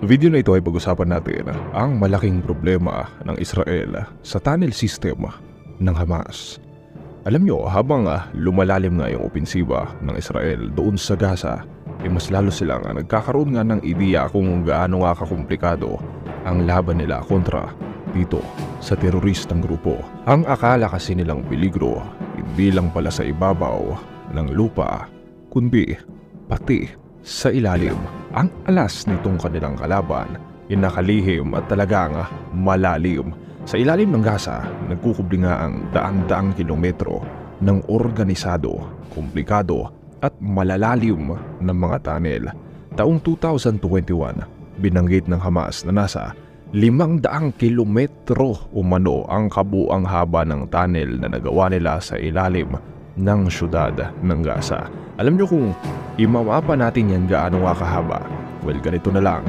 Video na ito ay pag-usapan natin ang malaking problema ng Israel sa tunnel system ng Hamas. Alam nyo, habang lumalalim nga yung opensiba ng Israel doon sa Gaza, mas lalo silang nagkakaroon nga ng ideya kung gaano nga kakomplikado ang laban nila kontra dito sa teroristang grupo. Ang akala kasi nilang peligro hindi lang pala sa ibabaw ng lupa, kundi pati sa ilalim. Ang alas nitong kanilang kalaban ay nakalihim at talagang malalim. Sa ilalim ng Gaza, nagkukubli nga ang daan-daang kilometro ng organisado, komplikado at malalalim na mga tunnel. Taong 2021, binanggit ng Hamas na nasa 500 kilometro umano ang kabuang haba ng tunnel na nagawa nila sa ilalim ng syudad ng Gaza. Alam nyo kung imamapa natin yan gaano nga kahaba? Well, ganito na lang.